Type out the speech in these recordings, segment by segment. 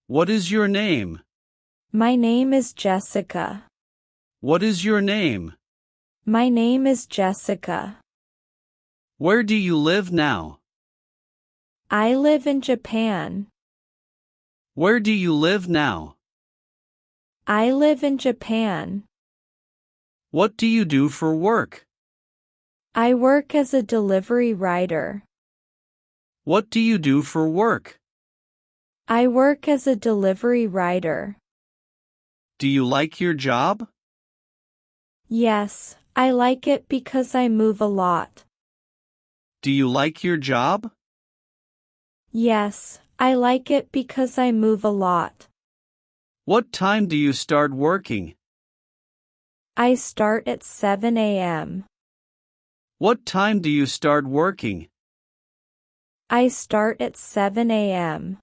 What is your name? My name is Jessica. What is your name? My name is Jessica. Where do you live now? I live in Japan. Where do you live now? I live in Japan. What do you do for work? I work as a delivery rider. What do you do for work? I work as a delivery rider. Do you like your job? Yes, I like it because I move a lot. Do you like your job? Yes, I like it because I move a lot. What time do you start working? I start at 7 a.m. What time do you start working? I start at 7 a.m.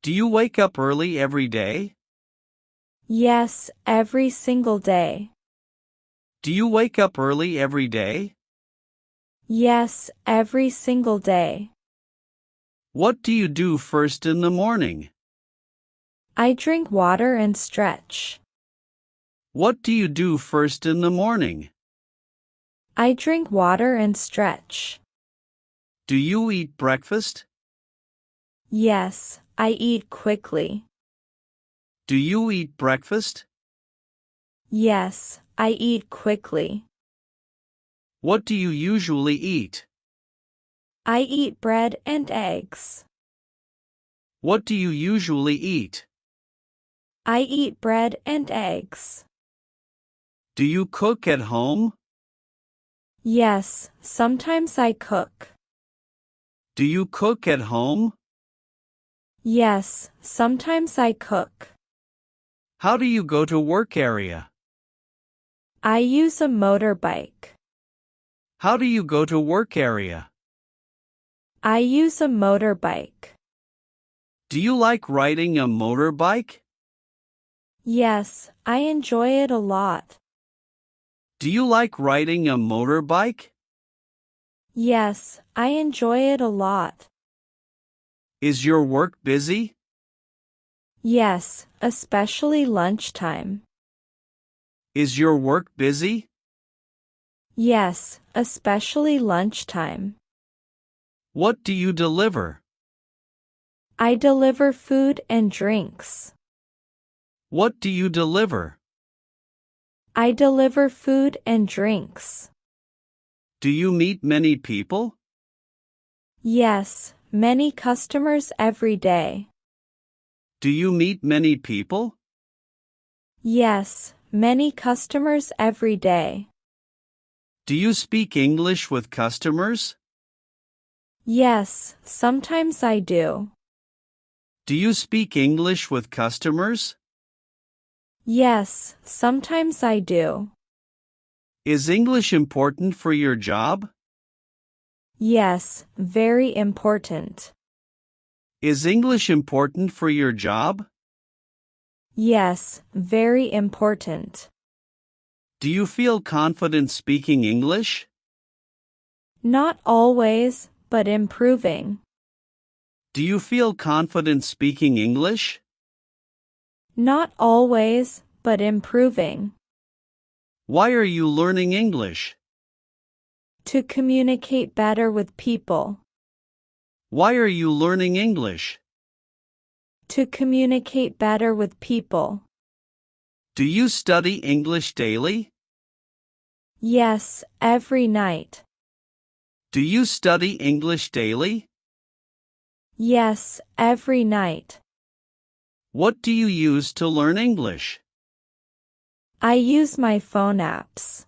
Do you wake up early every day? Yes, every single day. Do you wake up early every day? Yes, every single day. What do you do first in the morning? I drink water and stretch. What do you do first in the morning? I drink water and stretch. Do you eat breakfast? Yes, I eat quickly. Do you eat breakfast? Yes, I eat quickly. What do you usually eat? I eat bread and eggs. What do you usually eat? I eat bread and eggs. Do you cook at home? Yes, sometimes I cook. Do you cook at home? Yes, sometimes I cook. How do you go to work area? I use a motorbike. How do you go to work area? I use a motorbike. Do you like riding a motorbike? Yes, I enjoy it a lot. Do you like riding a motorbike? Yes, I enjoy it a lot. Is your work busy? Yes, especially lunchtime. Is your work busy? Yes, especially lunchtime. What do you deliver? I deliver food and drinks. What do you deliver? I deliver food and drinks. Do you meet many people? Yes, many customers every day. Do you meet many people? Yes, many customers every day. Do you speak English with customers? Yes, sometimes I do. Do you speak English with customers? Yes, sometimes I do. Is English important for your job? Yes, very important. Is English important for your job? Yes, very important. Do you feel confident speaking English? Not always, but improving. Do you feel confident speaking English? Not always, but improving. Why are you learning English? To communicate better with people. Why are you learning English? To communicate better with people. Do you study English daily? Yes, every night. Do you study English daily? Yes, every night. What do you use to learn English? I use my phone apps.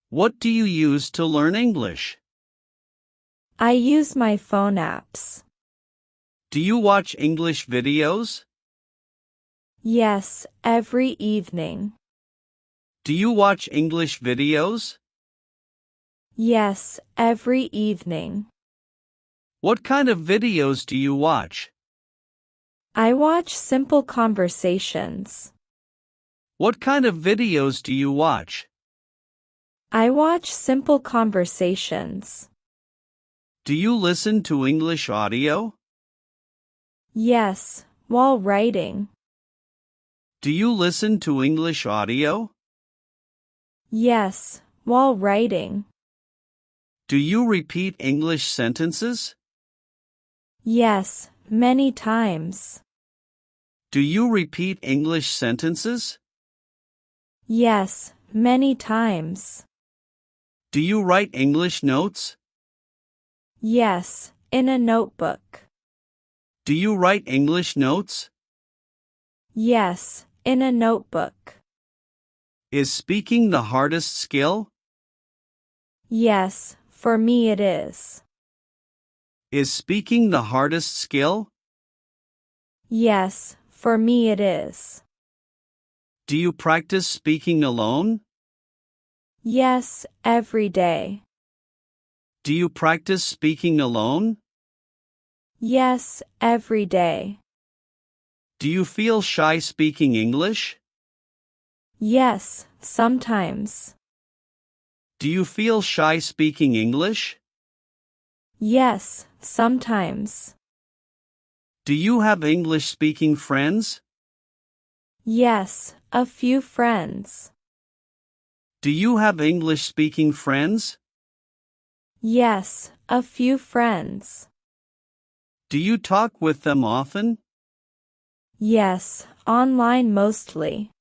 What do you use to learn English? I use my phone apps. Do you watch English videos? Yes, every evening. Do you watch English videos? Yes, every evening. What kind of videos do you watch? I watch simple conversations. What kind of videos do you watch? I watch simple conversations. Do you listen to English audio? Yes, while writing. Do you listen to English audio? Yes, while writing. Do you repeat English sentences? Yes, many times. Do you repeat English sentences? Yes, many times. Do you write English notes? Yes, in a notebook. Do you write English notes? Yes, in a notebook. Is speaking the hardest skill? Yes, for me it is. Is speaking the hardest skill? Yes, for me it is. Do you practice speaking alone? Yes, every day. Do you practice speaking alone? Yes, every day. Do you feel shy speaking English? Yes, sometimes. Do you feel shy speaking English? Yes, sometimes. Do you have English speaking friends? Yes, a few friends. Do you have English speaking friends? Yes, a few friends. Do you talk with them often? Yes, online mostly.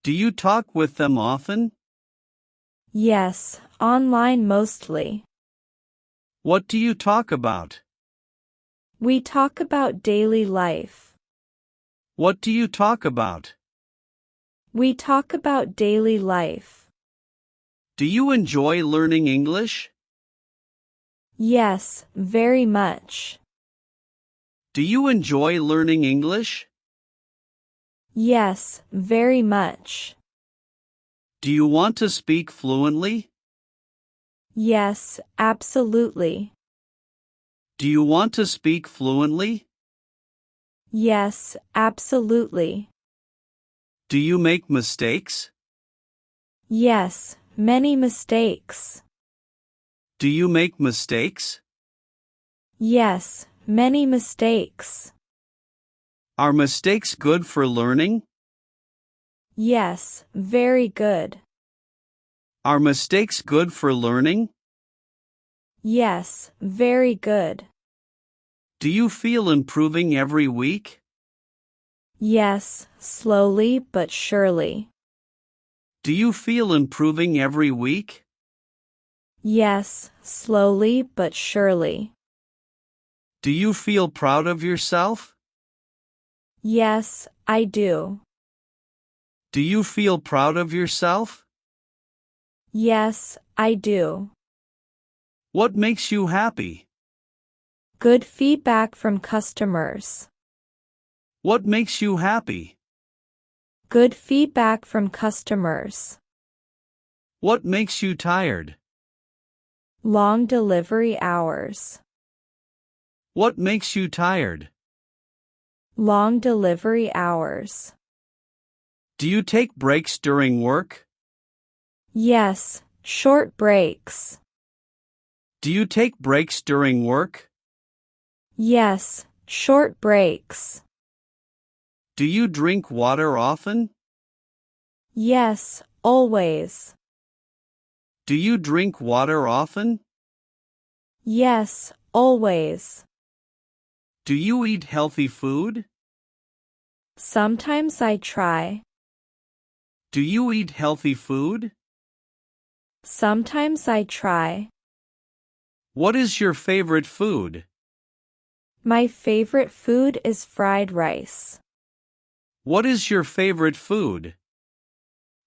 Do you talk with them often? Yes, online mostly. What do you talk about? We talk about daily life. What do you talk about? We talk about daily life. Do you enjoy learning English? Yes, very much. Do you enjoy learning English? Yes, very much. Do you want to speak fluently? Yes, absolutely. Do you want to speak fluently? Yes, absolutely. Do you make mistakes? Yes, many mistakes. Do you make mistakes? Yes, many mistakes. Are mistakes good for learning? Yes, very good. Are mistakes good for learning? Yes, very good. Do you feel improving every week? Yes, slowly but surely. Do you feel improving every week? Yes, slowly but surely. Do you feel proud of yourself? Yes, I do. Do you feel proud of yourself? Yes, I do. What makes you happy? Good feedback from customers. What makes you happy? Good feedback from customers. What makes you tired? Long delivery hours. What makes you tired? Long delivery hours. Do you take breaks during work? Yes, short breaks. Do you take breaks during work? Yes, short breaks. Do you drink water often? Yes, always. Do you drink water often? Yes, always. Do you eat healthy food? Sometimes I try. Do you eat healthy food? Sometimes I try. What is your favorite food? My favorite food is fried rice. What is your favorite food?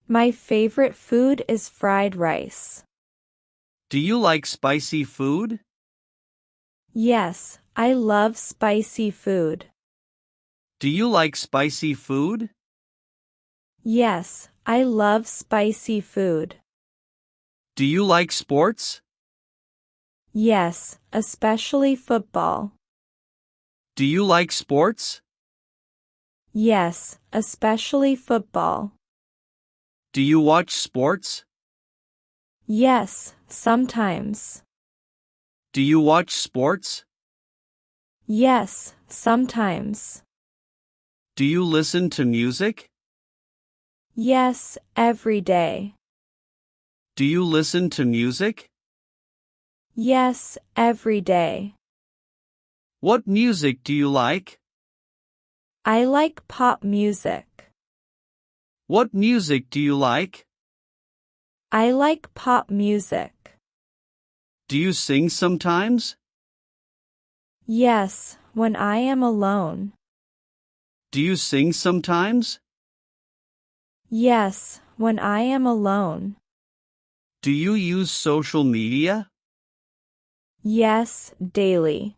My favorite food is fried rice. Do you like spicy food? Yes, I love spicy food. Do you like spicy food? Yes, I love spicy food. Do you like sports? Yes, especially football. Do you like sports? Yes, especially football. Do you watch sports? Yes, sometimes. Do you watch sports? Yes, sometimes. Do you listen to music? Yes, every day. Do you listen to music? Yes, every day. What music do you like? I like pop music. What music do you like? I like pop music. Do you sing sometimes? Yes, when I am alone. Do you sing sometimes? Yes, when I am alone. Do you use social media? Yes, daily.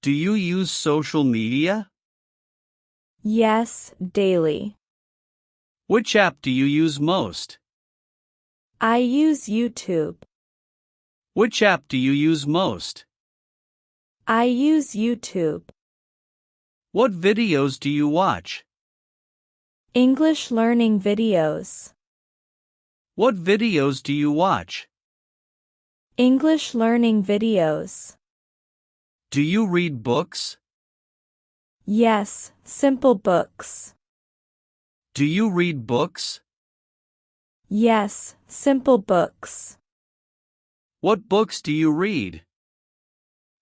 Do you use social media? Yes, daily. Which app do you use most? I use YouTube. Which app do you use most? I use YouTube. What videos do you watch? English learning videos. What videos do you watch? English learning videos. Do you read books? Yes, simple books. Do you read books? Yes, simple books. What books do you read?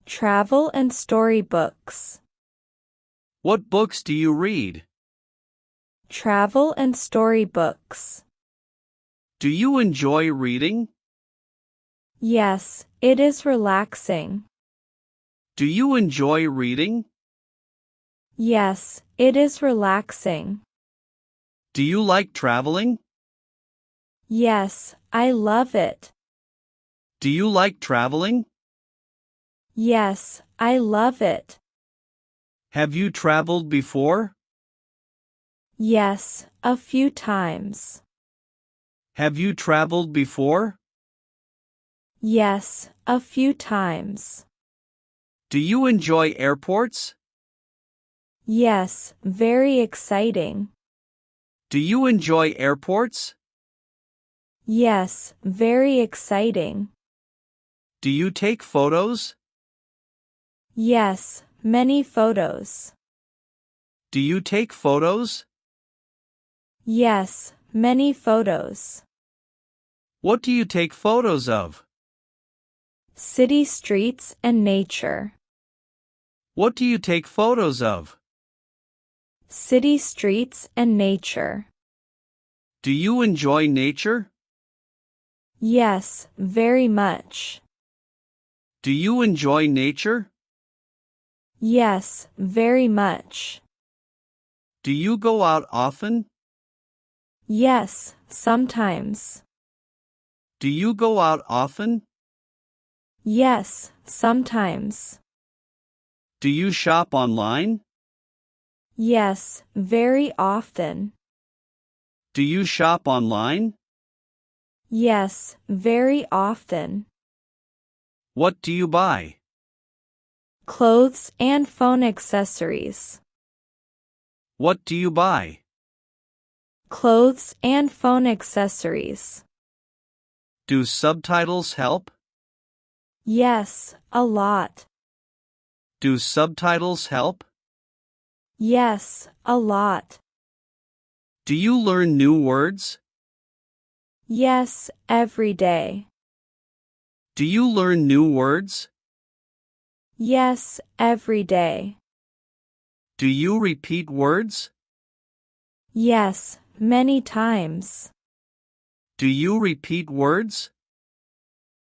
Travel and story books. What books do you read? Travel and story books. Do you enjoy reading? Yes, it is relaxing. Do you enjoy reading? Yes, it is relaxing. Do you like traveling? Yes, I love it. Do you like traveling? Yes, I love it. Have you traveled before? Yes, a few times. Have you traveled before? Yes, a few times. Do you enjoy airports? Yes, very exciting. Do you enjoy airports? Yes, very exciting. Do you take photos? Yes, many photos. Do you take photos? Yes, many photos. What do you take photos of? City streets and nature. What do you take photos of? City streets and nature. Do you enjoy nature? Yes, very much. Do you enjoy nature? Yes, very much. Do you go out often? Yes, sometimes. Do you go out often? Yes, sometimes. Do you shop online? Yes, very often. Do you shop online? Yes, very often. What do you buy? Clothes and phone accessories. What do you buy? Clothes and phone accessories. Do subtitles help? Yes, a lot. Do subtitles help? Yes, a lot. Do you learn new words? Yes, every day. Do you learn new words? Yes, every day. Do you repeat words? Yes, many times. Do you repeat words?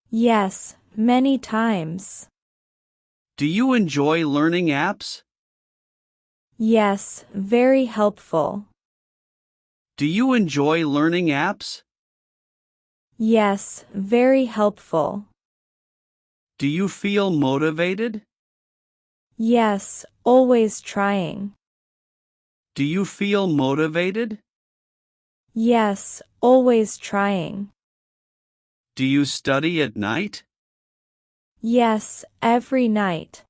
Yes, many times. Do you enjoy learning apps? Yes, very helpful. Do you enjoy learning apps? Yes, very helpful. Do you feel motivated? Yes, always trying. Do you feel motivated? Yes, always trying. Do you study at night? Yes, every night.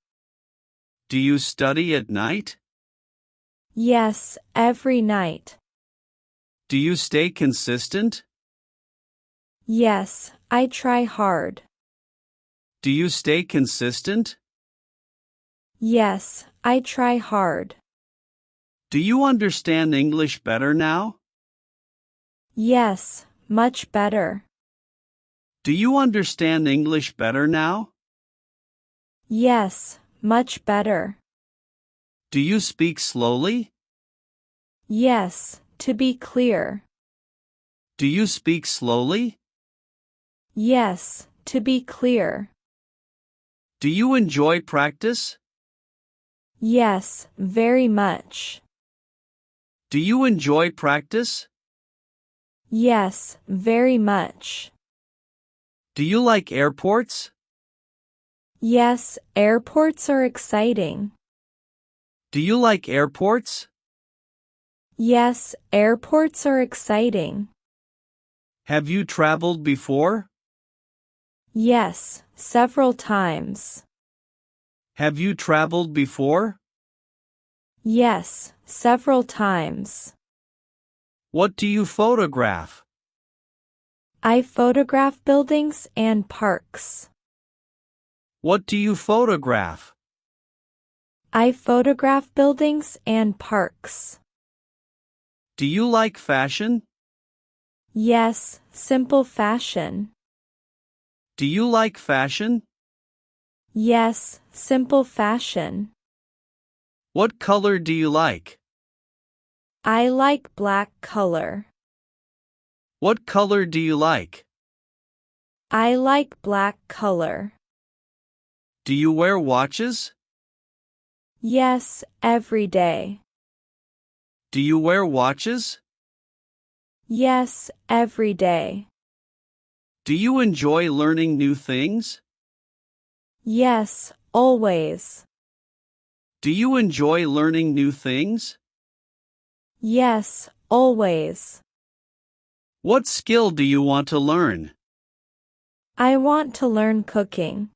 Do you study at night? Yes, every night. Do you stay consistent? Yes, I try hard. Do you stay consistent? Yes, I try hard. Do you understand English better now? Yes, much better. Do you understand English better now? Yes, much better. Do you speak slowly? Yes, to be clear. Do you speak slowly? Yes, to be clear. Do you enjoy practice? Yes, very much. Do you enjoy practice? Yes, very much. Do you like airports? Yes, airports are exciting. Do you like airports? Yes, airports are exciting. Have you traveled before? Yes, several times. Have you traveled before? Yes, several times. What do you photograph? I photograph buildings and parks. What do you photograph? I photograph buildings and parks. Do you like fashion? Yes, simple fashion. Do you like fashion? Yes, simple fashion. What color do you like? I like black color. What color do you like? I like black color. Do you wear watches? Yes, every day. Do you wear watches? Yes, every day. Do you enjoy learning new things? Yes, always. Do you enjoy learning new things? Yes, always. What skill do you want to learn? I want to learn cooking.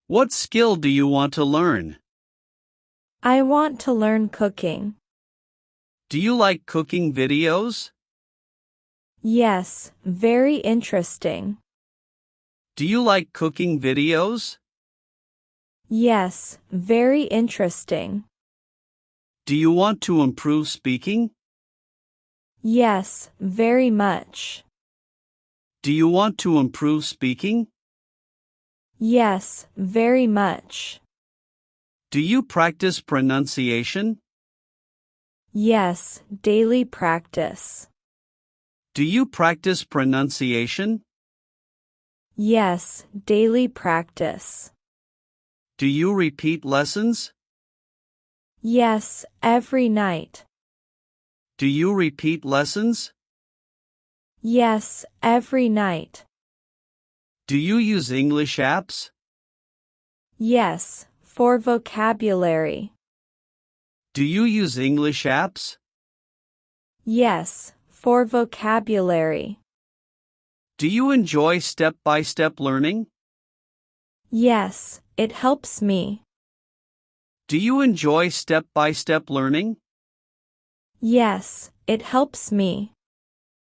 What skill do you want to learn? I want to learn cooking. Do you like cooking videos? Yes, very interesting. Do you like cooking videos? Yes, very interesting. Do you want to improve speaking? Yes, very much. Do you want to improve speaking? Yes, very much. Do you practice pronunciation? Yes, daily practice. Do you practice pronunciation? Yes, daily practice. Do you repeat lessons? Yes, every night. Do you repeat lessons? Yes, every night. Do you use English apps? Yes, for vocabulary. Do you use English apps? Yes, for vocabulary. Do you enjoy step-by-step learning? Yes, it helps me. Do you enjoy step-by-step learning? Yes, it helps me.